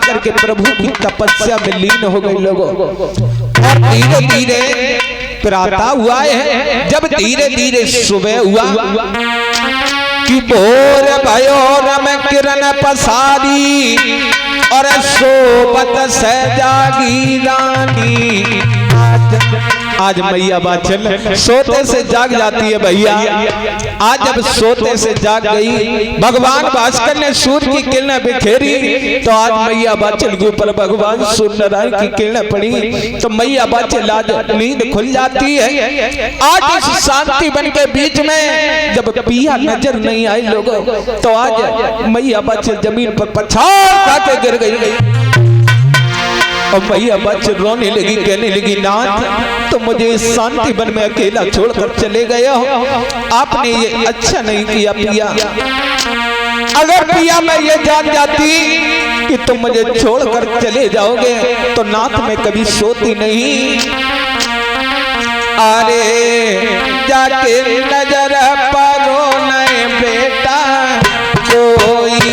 जाकर के प्रभु की तपस्या में लीन हो गई लोगों। और धीरे धीरे प्रातः हुआ है, जब धीरे धीरे सुबह हुआ कि भोर भयो रम किरण पसारी और सोबत से जागी रानी। आज मैया बाचल सोते से जाग जाती है भैया। आज जब सोते से जाग गई, भगवान भास्कर ने सूर्य की किरणें बिखेरी, तो आज मैया बाचल के ऊपर भगवान सूर्य नारायण की किरणें पड़ी, तो मैया बाचल आज नींद खुल जाती है। आज इस शांति बन के बीच में जब पिया नजर नहीं आई लोगों, तो आज मैया बाचल जमीन पर पछाड़ खाके गिर गई। और मैया बाचल रोने लगी, कहने लगी, नाथ तो मुझे इस शांति वन में अकेला छोड़कर चले गए हो, आपने ये अच्छा नहीं किया पिया। अगर पिया मैं ये जान जाती कि तुम मुझे छोड़कर चले जाओगे तो नाथ में कभी सोती नहीं। अरे जाके नजर परो नए बेटा कोई।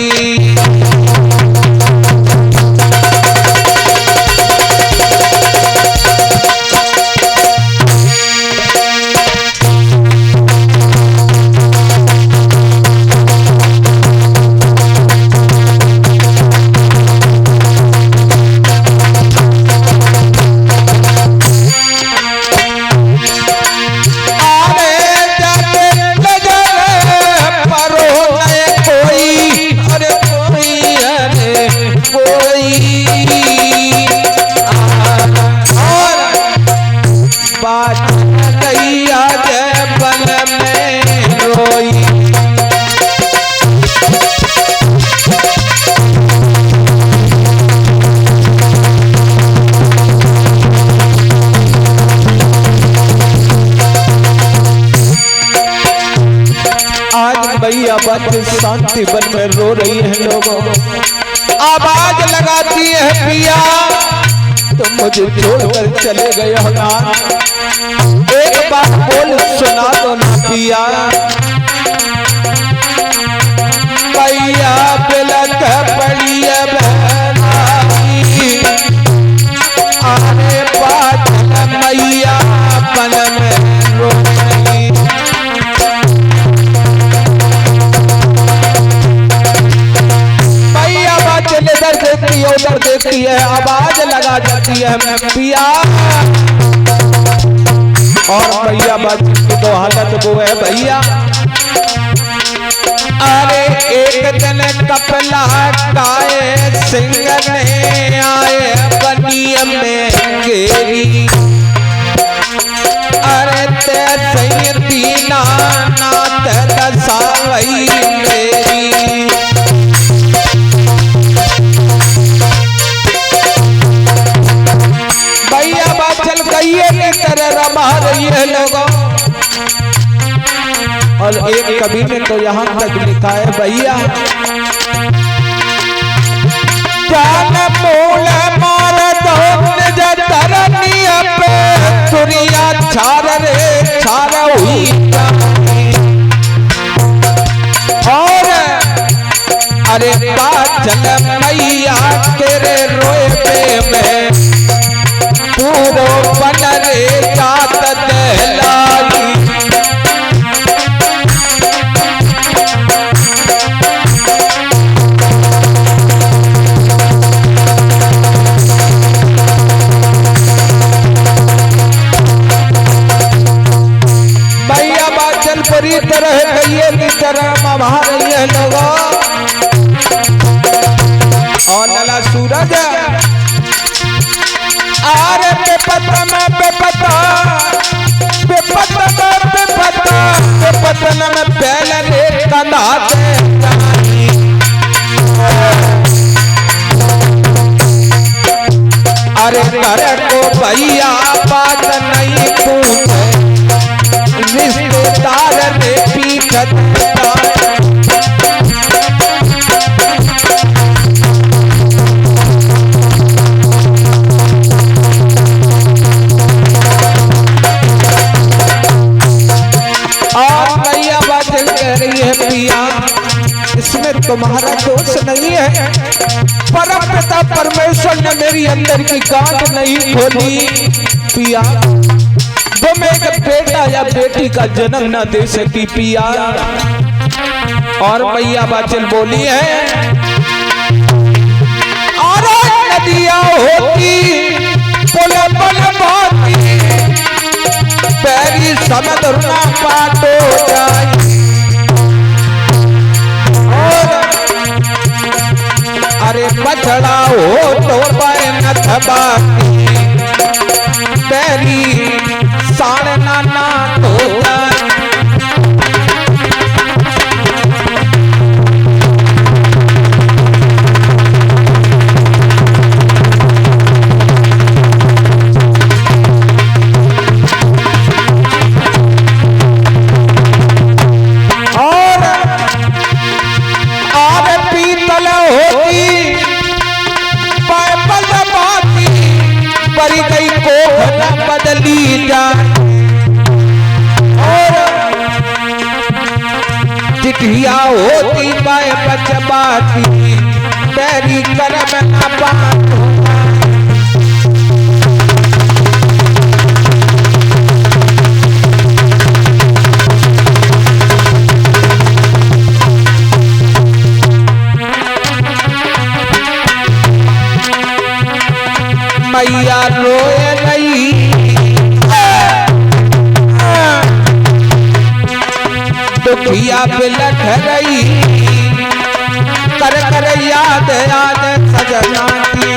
भैया बाचल शांति वन में रो रही है लोगों, आवाज लगाती है, पिया तुम मुझे छोड़कर चले गए हो ना, एक बात बोल सुना दो ना पिया। भैया बिलक पड़ी है बहनाई, आने बाचल मैया बन में रो रही। इधर देखती है उधर देखती है, आवाज लगा जाती है पिया। और भैया बाचल की तो हालत वो है भैया। अरे एक दिन कपला गाए सिंह ने आए बनिया में घेरी, अरे ते सही दीना नाथ दसावई मेरी। भैया बाचल कहिए की तरह रमा रही है लोगों। और एक कवि ने तो यहाँ तक लिखा है भैया, जान मूल मार दो निज तरनिया पे दुनिया छार रे छार हुई। और अरे बाचल मैया तेरे रोए पे में पूरो बन रे जात दहलाई। भैया बाचल पूरी तरह कहिए की तरह मभा रही है लोगों। और लला सूरज आरे बेपता में बेपता, बेपता में बेपता, बेपतन में बैल रे कंधा दे। अरे घर को भैया बात नहीं पूछे, रिश्तेदार रे पीछे। इसमें तुम्हारा दोष नहीं है, परम पिता परमेश्वर ने मेरी अंदर की गांठ नहीं खोली पिया, तो मैं एक बेटा या बेटी का जन्म न दे सकी पिया। और मैया बाचल बोली है, और नदियां होती पुल पुल भाती, पैरी समुद्र ना पाटो जाए। अरे बछड़ा हो तो न थबाती, पैरी साड़ ना तो बदली जाए। और चिट्ठिया होती पाए बचबाती, तेरी करम न बात। मैया रोए नहीं, दुखिया बिलख रही, कर कर याद याद सजना की।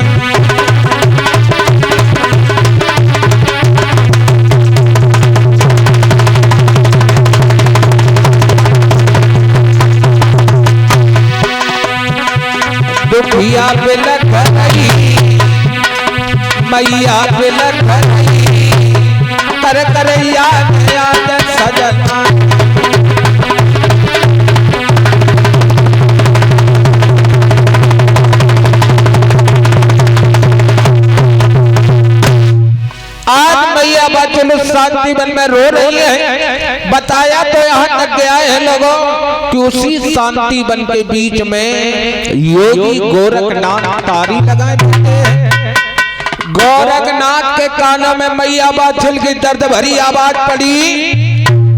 दुखिया बिलख रही, मैया बिलख रही, कर कर याद याद सजना। चलो शांति वन में रो रही है। बताया तो यहाँ तक गया है लोगों कि उसी शांति वन के बीच में योगी गोरखनाथ तारी लगाए जाते हैं। गोरखनाथ के कानों में मैया बाछल की दर्द भरी आवाज पड़ी।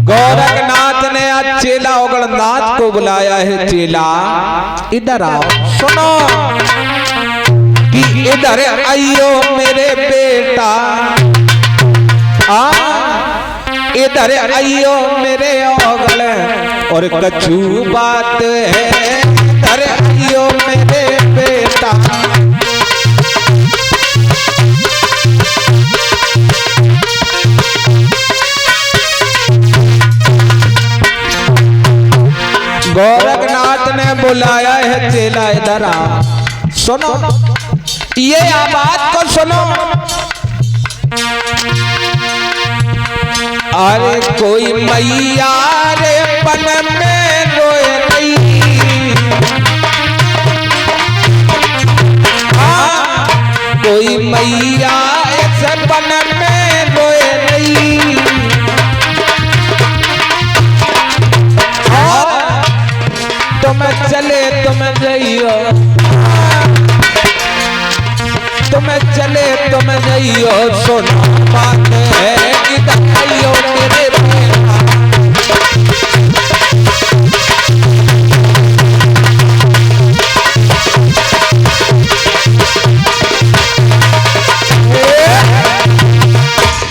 गोरखनाथ ने आज चेला ओगड़नाथ को बुलाया है। चेला इधर आओ, सुनो कि इधर आइयो मेरे बेटा, इधर आइयो मेरे ओगल, और कछु बात है इधर आइयो मेरे बेटा। गोरखनाथ ने बुलाया है चेला इधर आ, सुनो ये आवाज को सुनो। अरे कोई मैया रे बन में रोए नहीं, कोई मैया ऐसे बन में रोए नहीं। तुम चले तुम जाइयो, तुम चले तुम जाइयो, सुनो बात है इधर आइयो मेरे बेटा।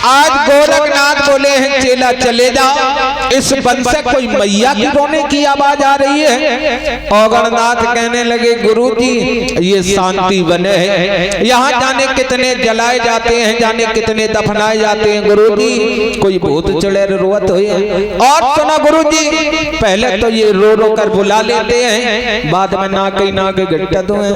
आज गोरखनाथ बोले हैं चेला चले जाओ, इस वन से कोई मैया की रोने की आवाज आ रही है। ओगड़नाथ कहने लगे गुरुजी ये शांति वन है, यहाँ जाने कितने जलाए जाते हैं, जाने कितने दफनाए जाते हैं गुरुजी, कोई भूत चढ़े रोवत हुए। और सुना गुरुजी, पहले तो ये रो रो कर बुला लेते हैं, बाद में ना के गिट्टा तो है।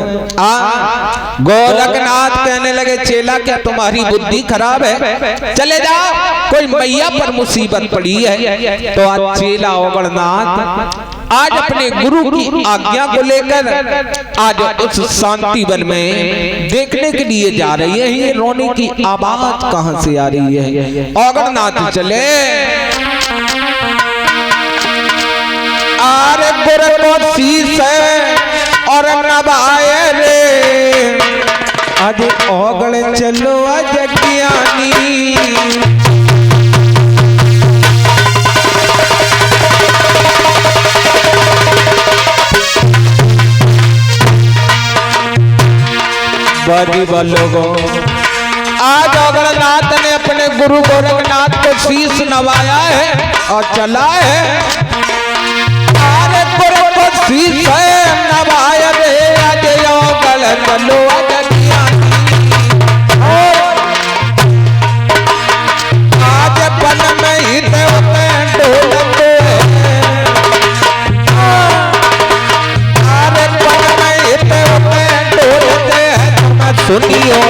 गोरखनाथ कहने लगे चेला क्या तुम्हारी बुद्धि खराब है, चले जाओ, कोई मैया पर मुसीबत पड़ी है। तो आज चेला ओगड़नाथ आज अपने गुरु की आज्ञा को लेकर आज उस शांति वन में देखने के लिए जा रही है ये रोने की आवाज कहां से आ रही है। ओगड़नाथ चले आरे गुरु को शीश और नभाए रे, आज ओगल चलो अजज्ञानी बड़ी लोगों आज ओगलनाथ ने अपने गुरु गोरखनाथ को शीश नवाया है और चला है। अरे गुरु को शीश नवाया रे आज ओगल चलो अजज्ञानी आज पन में ही देवते ढोलते अरे पन में ही देवते ढोलते सुनियो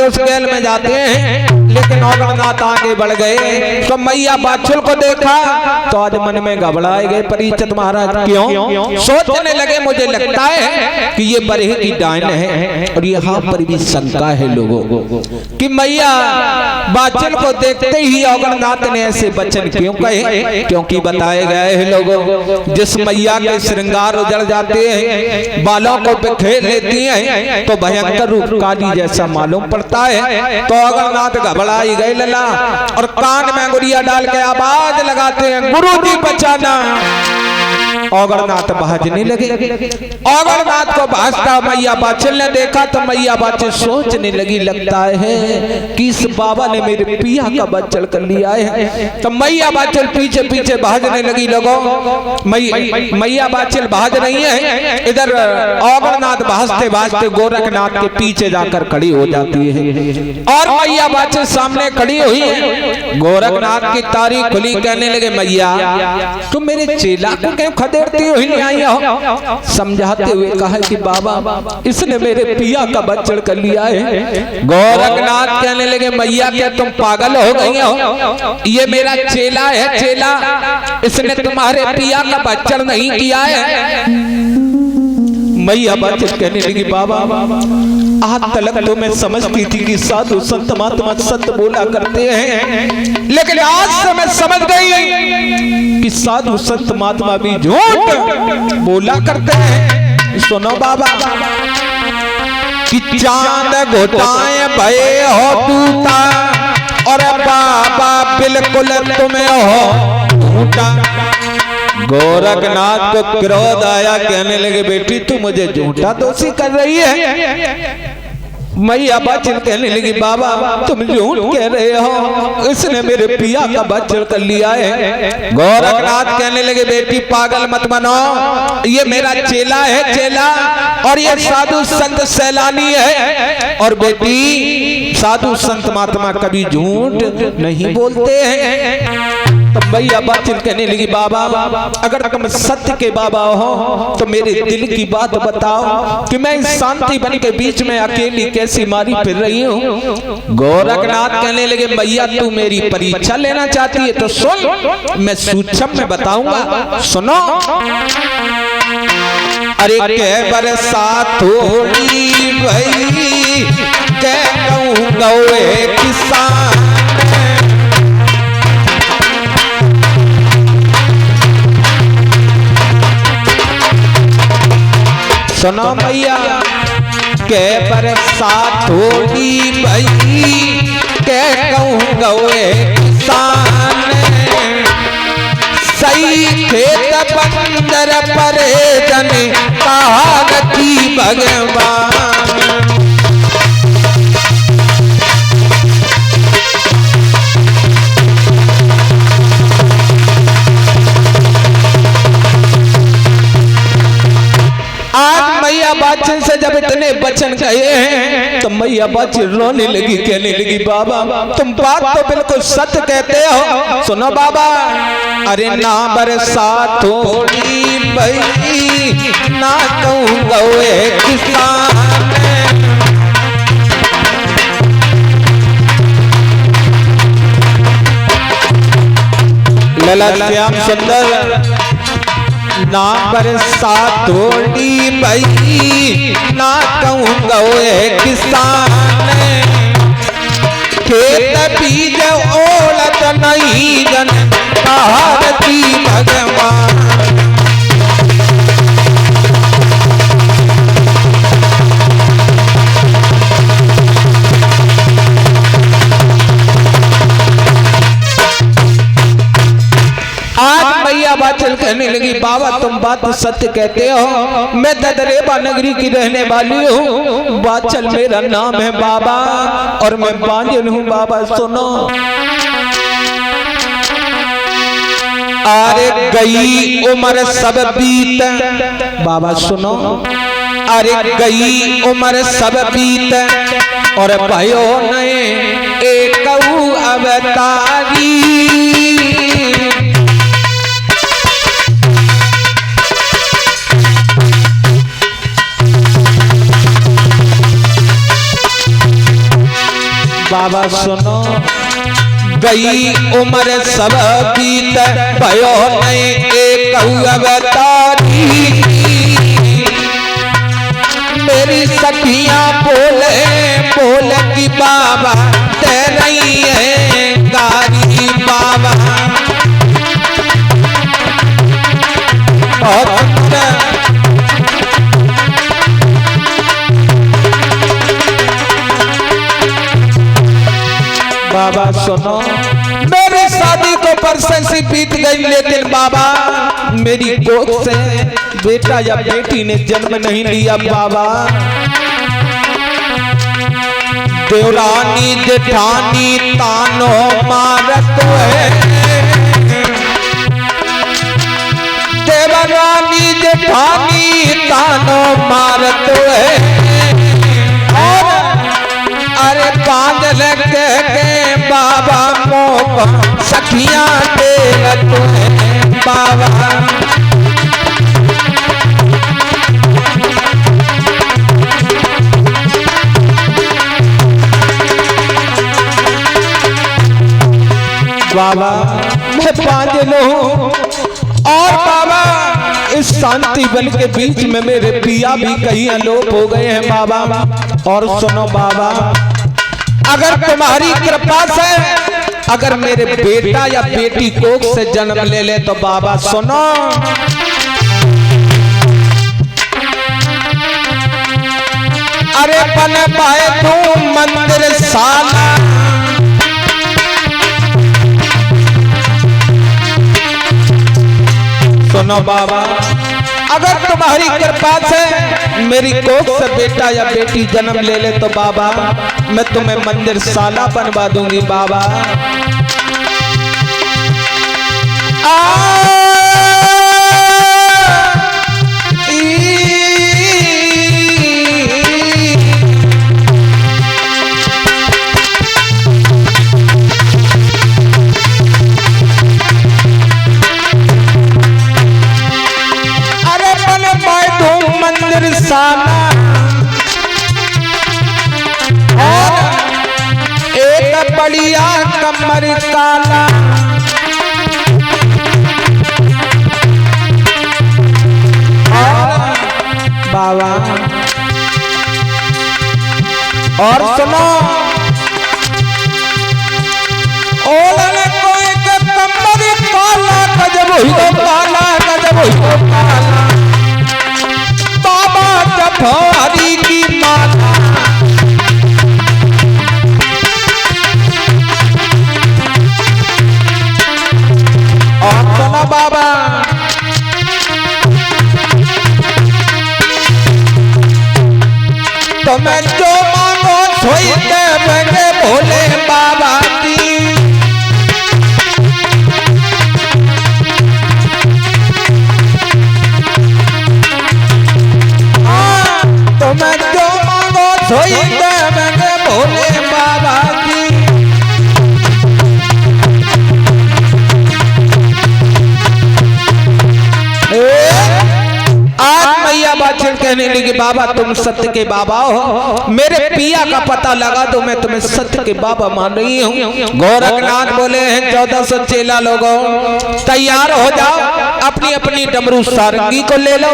उस गैल में जाते हैं लेकिन ओगलनाथ आगे बढ़ गए तो मैया बाछुल को देखा तो आज मन में घबराए गए। परीक्षित महाराज क्यों सोचने लगे मुझे लगता है कि ये बरहे की डायन है और यहाँ पर भी शंका है लोगों कि मैया बाछुल को देखते ही ओगलनाथ ने ऐसे वचन क्यों कहे क्योंकि बताए गए हैं लोगों जिस मैया के श्रृंगार उजड़ जाते हैं बालों को बिखेर लेती हैं तो भयंकर रूप काली जैसा मालूम पड़ता है। तो ओगलनाथ घबराई गए लला और कान में गुड़िया डाल के आवाज लगाते हैं गुरु जी बचाना। ओगलनाथ भाजने लगे। ओगलनाथ को भाजता मैया बाछुल ने देखा तो मैया बाछुल सोचने लगी लगता है कि इस बाबा ने मेरे पिया का बच्चड़ कर लिया है। तो मैया बाछुल पीछे पीछे भाजने लगी। लोगों मैया बाछुल भाज रही है इधर ओगलनाथ भाजते भाजते गोरखनाथ के पीछे जाकर खड़ी हो जाती है और मैया बाछुल सामने खड़ी हुई है। गोरखनाथ की तारीख खुली कहने लगे मैया तुम मेरे चेला को क्यों खदेड़ती हुई नहीं आई हो। समझाते हुए कहा कि बाबा इसने मेरे पिया का बच्चड़ कर लिया है। गोरखनाथ कहने लगे मैया क्या तुम पागल हो गई हो ये मेरा चेला है चेला इसने तुम्हारे पिया का बच्चड़ नहीं किया है। मैया बाछुल कहने लगी बाबा आज तक तो मैं समझती थी कि साधु संत महात्मा सत्य बोला करते हैं लेकिन आज से मैं समझ गई कि साधु संत महात्मा भी झूठ बोला करते हैं। सुनो बाबा कि चांद घोटाए भये हो टूटा और बाबा बिल्कुल तुम्हें हो झूठा। गोरखनाथ को क्रोध आया कहने लगे बेटी तू मुझे झूठा दोषी कर रही है। मैया बाछुल कहने लगी बाबा तुम झूठ कह रहे हो इसने मेरे पिया का बच्चड़ कर लिया है। गोरखनाथ कहने लगे बेटी पागल मत बनो ये मेरा चेला है चेला और ये साधु संत सैलानी है और बेटी साधु संत महात्मा कभी झूठ नहीं बोलते हैं। तो मैया बाछुल कहने लगी बाबा अगर तुम सत्य के बाबा हो तो मेरे दिल की बात बताओ कि मैं शांति बन के बीच में अकेली कैसी मारी फिर रही हूँ। गोरखनाथ कहने लगे मैया तू मेरी परीक्षा लेना चाहती है तो सुन मैं सूक्ष्म में बताऊंगा सुनो। अरे कह बरसात थोड़ी भई कह कहूँ गौए किसान सुनो मैया के बरसात होगी भई के कहूँ गौए किसान सही खेत बंदर परे जन का मैया बाचन से जब इतने वचन कहे हैं तो मैया बाचन रोने लगी, कहने लगी बाबा तुम बात तो बिल्कुल सत्य कहते हो। सुनो बाबा, अरे ना बरसात थोड़ी भई ना कहूँगा किसान, लला श्याम सुंदर ना बरसात थोड़ी भई ना कहूँगा किसान, खेत बीज ओलत नहीं जन भारती भगवान। आज मैया बाचल कहने लगी बाबा तुम बात सत्य कहते हो, मैं ददरेबा नगरी की रहने वाली हूँ, बाचल मेरा नाम है बाबा और मैं बांझन हूँ बाबा। सुनो, अरे गई उम्र सब बीत, बाबा सुनो, अरे गई उम्र सब बीत और भयो नए एक अवतारी, बाबा सुनो, गई उम्र सब बीत भयो नए एक अवतारी, मेरी सखियां बोले बोले कि बाबा दे रही है गारी बाबा, बाबा सुनो, मेरी शादी को परसों से बीत गई लेकिन बाबा मेरी गोद से बेटा या बेटी ने जन्म नहीं लिया बाबा। देवरानी जेठानी तानो मारत है, देवरानी जेठानी तानो मारत है, अरे बांध लगे के बाबा मोको सखियां दे बाबा। बाबा मैं बांझ हूँ और बाबा इस शांति वन के बीच में मेरे पिया भी कई अलोप हो गए हैं बाबा। और सुनो बाबा, अगर तुम्हारी कृपा से अगर मेरे बेटा या बेटी कोख से जन्म ले ले तो बाबा सुनो, अरे बन पाए तू मंदिर साला, सुनो बाबा, अगर तुम्हारी कृपा से मेरी कोख से बेटा या बेटी जन्म ले ले तो बाबा मैं तुम्हें मंदिर साला बनवा दूंगी बाबा। साला और एक बढ़िया कमर काला, बाबा और सुनो, ओले को एक कमर काला गजब हो काला, गजब हो काला, हरी की माता और सुनो बाबा, तुम्हें जो मांगो सोई देंगे भोले बाबा की। सोई देवेंगे भोले बाबा की। आज मैया बाछड़ कहने लगी बाबा तुम सत्य के बाबा हो, मेरे पिया का पता लगा दो, मैं तुम्हें सत्य के बाबा मान रही हूँ। गोरखनाथ बोले हैं 1400 चेला लोगों तैयार हो जाओ, अपनी अपनी डमरू सारंगी को ले लो,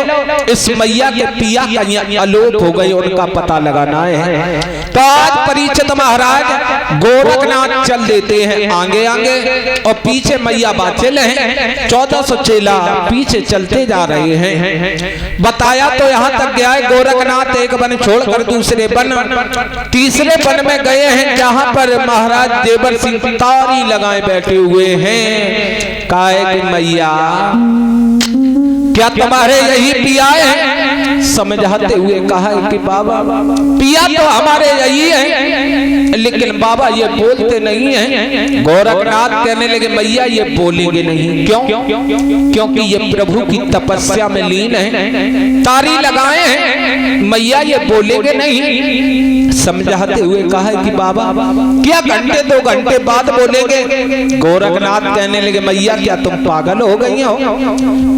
इस मैया के पिया कहीं आलोप हो गई, उनका पता लगाना है। तो आज परीक्षित महाराज गोरखनाथ चल देते हैं आगे आगे और पीछे मैया बाछड़ हैं, 1400 चेला पीछे चलते जा रहे हैं। बताया तो यहाँ तक गया है गोरखनाथ एक वन छोड़कर दूसरे वन, तीसरे वन में गए हैं जहाँ पर महाराज देवर सिंह तारी लगाए बैठे हुए हैं। काहे कि मैया क्या तुम्हारे यही पिया है? समझाते हुए कहा कि बाबा पिया तो हमारे यही है, लेकिन बाबा ये बोलते नहीं हैं। गोरखनाथ कहने लगे मैया ये बोलेंगे नहीं, क्यों? क्योंकि ये प्रभु की तपस्या में लीन है, तारी लगाए हैं, मैया ये बोलेंगे नहीं। समझाते हुए कहा कि बाबा क्या घंटे 2 घंटे बाद बोलेंगे? गोरखनाथ कहने लगे मैया क्या तुम पागल हो गई हो?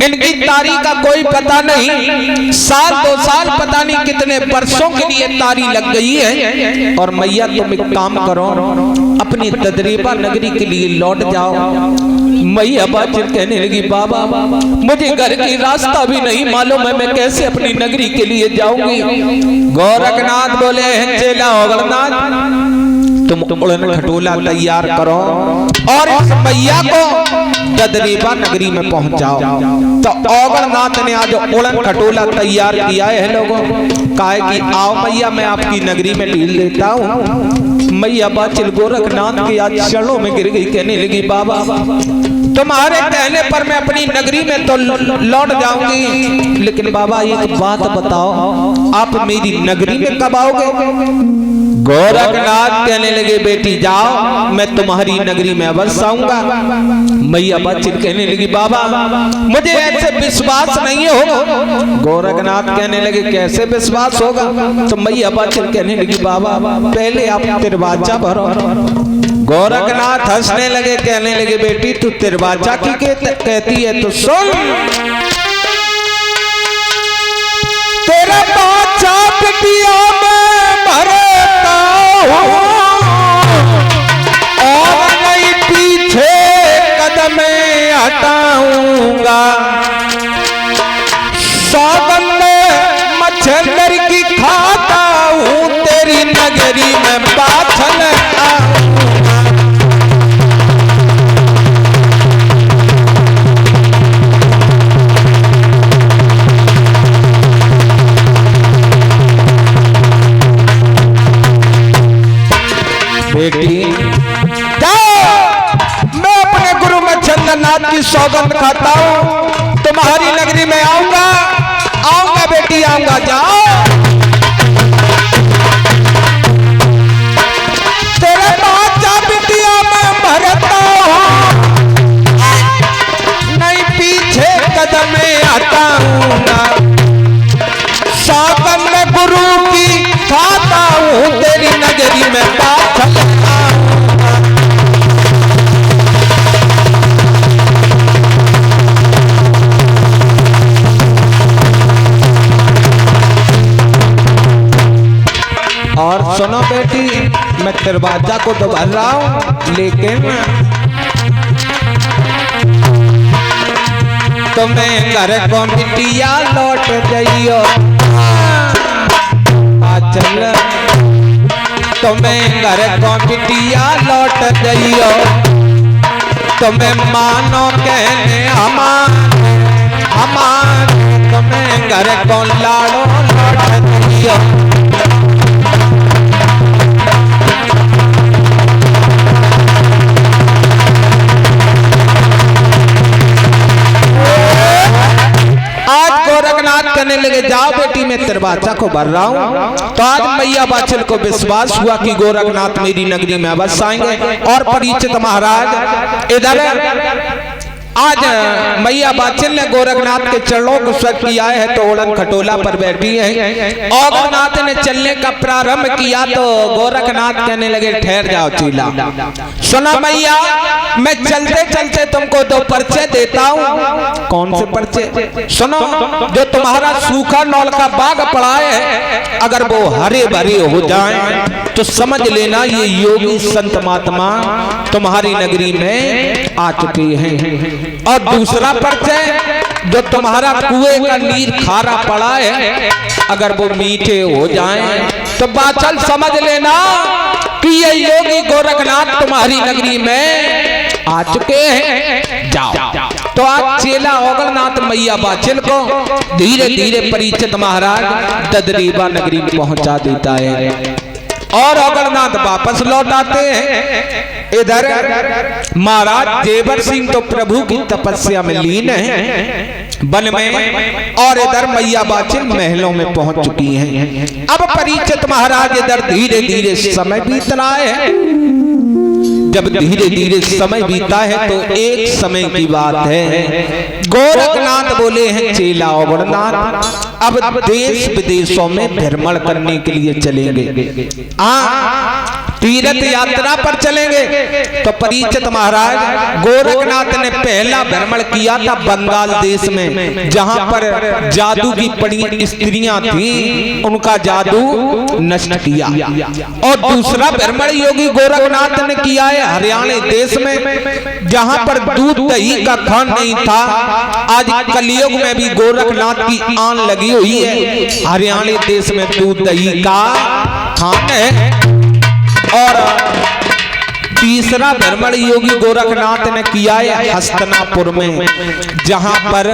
इनकी तारी का कोई पता नहीं, साल 2 साल पता नहीं कितने वर्षों के लिए तारी लग गई है। और मैया तुम एक काम करो, अपनी ददरेबा नगरी के लिए लौट जाओ। मैया बाछड़ कहने लगी बाबा मुझे घर की रास्ता भी नहीं मालूम है, मैं कैसे अपनी नगरी के लिए जाऊंगी? गोरखनाथ बोले हैं चेला ओगलनाथ तुम उड़न खटोला तैयार करो और इस मैया को ददरेबा नगरी में पहुंचाओ। तो ओगलनाथ ने आज उड़न खटोला तैयार किया है लोगों, काहे कि आओ मैया मैं आपकी नगरी में ढील देता हूँ। मैया बाछड़ गोरखनाथ के आज चरणों में गिर गई, कहने लगी बाबा तुम्हारे कहने पर मैं अपनी नगरी में तो लौट जाऊंगी, लेकिन बाबा एक बात बताओ आप मेरी नगरी में कब आओगे? गोरखनाथ कहने लगे बेटी जाओ मैं तुम्हारी नगरी में अवश्य आऊंगा। मैया बाछड़ कहने लगी बाबा मुझे ऐसे विश्वास नहीं हो। गोरखनाथ कहने लगे कैसे विश्वास होगा? तो मैया बाछड़ कहने लगी बाबा पहले आप तिरवाचा भरो। गोरखनाथ हंसने लगे, कहने लगे बेटी तू तिरवाचा की कहती है तो सुन, तेरा बाचा बिटिया में भरता हूँ और नहीं पीछे कदम हटाऊंगा। सौगंध मच्छर की खाता हूँ तेरी नगरी में बाछड़ बेटी जाओ, मैं अपने गुरु मच्छरनाथ की सौगंध खाता हूँ, तुम्हारी नगरी में आऊंगा बेटी आऊंगा। जाओ तेरे बाचा बिटिया में भरता हूँ नहीं पीछे कदम हटाऊंगा। सौगंध गुरु की खाता हूँ तेरी नगरी में बाछड़ और सुनो बेटी मैं दरवाजा को तो भर रहा हूँ, लेकिन तुम्हें घर को बिटिया लौट जाइयो। चल तुम्हें घर को बिटिया लौट जाइयो, तुम्हें मानो कहने हमार तुम्हें घर को लाड़ो लौट जाइयो। करने लगे जाओ बेटी मैं दरवाजा को भर रहा हूँ। तो आज मैया बाछड़ को विश्वास हुआ कि गोरखनाथ मेरी नगरी में अवश्य आएंगे। और परीक्षित महाराज इधर आज मैया बाचल ने गोरखनाथ के चरणों को स्पर्श किया है तो ओढ़न खटोला पर बैठी है। गोरखनाथ ने चलने का प्रारंभ किया तो गोरखनाथ कहने लगे ठहर जाओ चीला, सुना मैया मैं चलते चलते तुमको दो परिचय देता हूँ। कौन से परिचय? सुनो, जो तुम्हारा सूखा नौल का बाग पड़ा है अगर वो हरे भरे हो जाए तो समझ लेना ये योगी संत महात्मा तुम्हारी नगरी में आ चुके हैं। और दूसरा परिचय, जो तुम्हारा कुएं का नीर खारा पड़ा है अगर वो मीठे हो जाएं तो बाचल समझ लेना कि ये योगी गोरखनाथ तुम्हारी नगरी में आ चुके हैं। जाओ। तो आज चेला ओगलनाथ मैया बाचल को धीरे धीरे परिचित महाराज ददरीबा नगरी में पहुंचा देता है और ओगलनाथ वापस लौट आते हैं। इधर महाराज जेवर सिंह तो प्रभु की तपस्या में लीन है वन में, और इधर मैया बाचल महलों में पहुंच चुकी हैं। अब परिचित महाराज इधर धीरे धीरे समय बीत रहा है। जब धीरे धीरे समय बीता है तो एक समय की बात है, गोरखनाथ बोले हैं चेला ओगलनाथ अब देश विदेशों में भ्रमण करने के लिए चलेंगे, तीर्थ यात्रा पर चलेंगे। तो परिचित महाराज गोरखनाथ ने पहला भ्रमण किया था बंगाल देश में, जहां पर जादू की पड़ी स्त्रियां थीं, उनका जादू नष्ट किया। और दूसरा भ्रमण योगी गोरखनाथ ने किया है हरियाणा देश में, जहां पर दूध दही का खान नहीं था। आज कलयुग में भी गोरखनाथ की आन लगी हुई है, हरियाणा देश में दूध दही का खान है। और तीसरा भ्रमण योगी गोरखनाथ ने किया है हस्तिनापुर में, जहां पर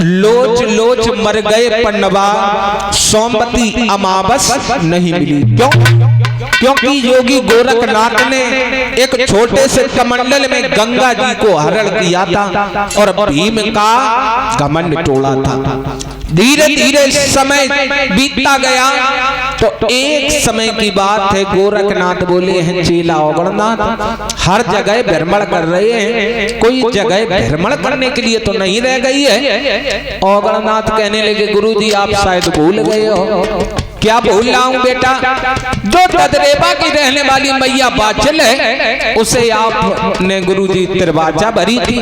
लोच लोच मर गए पन्नवा सोमवती अमावस नहीं मिली। क्यों? क्योंकि योगी गोरखनाथ ने एक छोटे से कमंडल में गंगा जी को हरण किया था और भीम का घमंड तोड़ा था। धीरे धीरे समय बीतता गया तो एक समय की बात है, गोरखनाथ बोले हैं चेला ओगलनाथ हर जगह भ्रमण कर रहे हैं, कोई जगह भ्रमण करने के लिए तो नहीं रह गई है। ओगलनाथ कहने लगे गुरुजी आप शायद भूल गए हो। क्या भूल रहा हूं बेटा? जो ददरेबा की रहने वाली मैया बाचल है उसे आपने गुरुजी तिरवाचा भरी थी।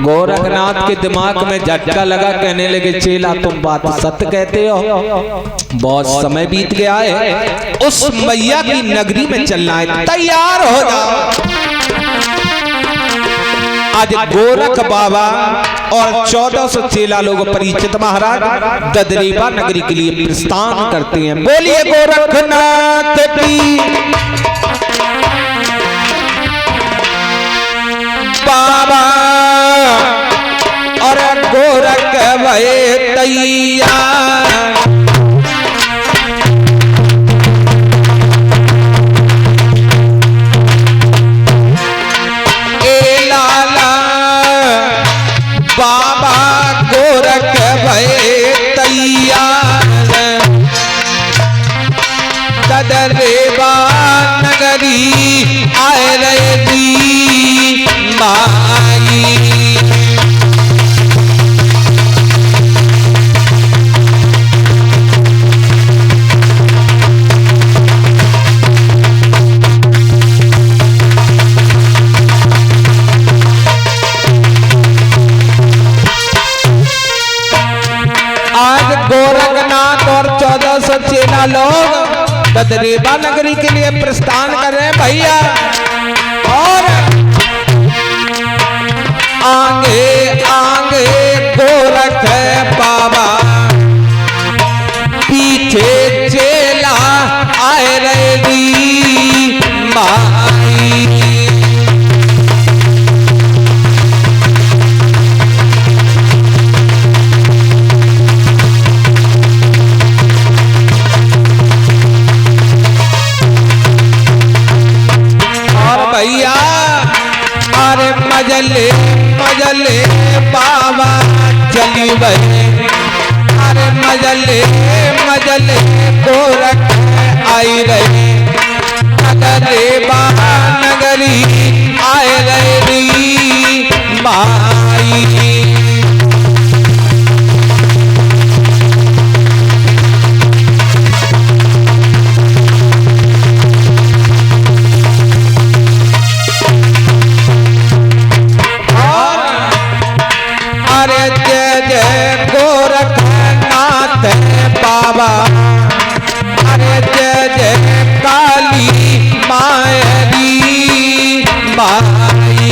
गोरखनाथ के दिमाग में झटका लगा, कहने लगे चेला तुम बात सत्य कहते हो, बहुत समय बीत गया है, उस मैया की नगरी में चलना है, तैयार हो जाओ। आज गोरख बाबा और 1400 चेला लोग परिचित महाराज ददरीबा नगरी के लिए प्रस्थान करते हैं। बोलिए गोरखनाथ की बाबा। और गोरख भये तैयार, बाबा गोरख भये तैयार, ददरेबा नगरी आए रे दी माई। गोरखनाथ और 1400 चेला लोग ददरीबा नगरी के लिए प्रस्थान कर रहे हैं भैया। और आगे आगे गोरख बाबा, पीछे चेला आए रे दी माई। भैया अरे मजले मजले बाबा चली बहे, अरे मजले मजले गोरख आई रहे, ददरेबा नगरी आए रही माई। बाबा अरे जय जय काली मायरी माई।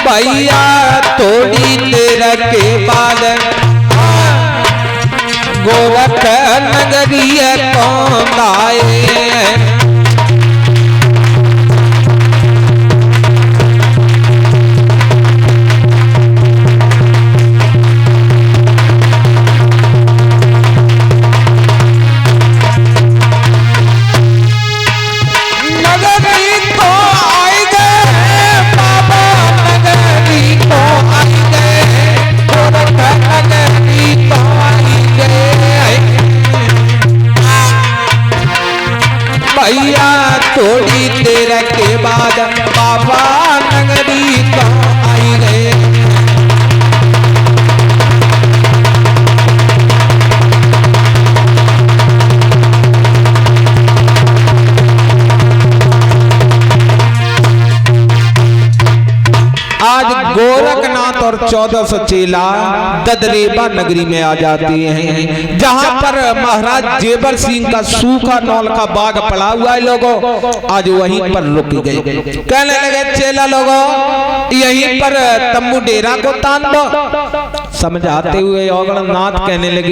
भैया थोड़ी देर के बाद गोरख नगरी कौन आए। भैया थोड़ी देर के बाद बाबा नगरी तो आई गए। आज गोरखनाथ और 1400 चेला ददरेबा नगरी में आ जाती हैं, जहां पर महाराज जेबर सिंह का सूखा नौल का बाग पड़ा हुआ है। लोगों आज वहीं पर रुक गए, कहने लगे चेला लोगों यहीं पर तंबू डेरा को तान दो। समझाते हुए औगणनाथ कहने लगे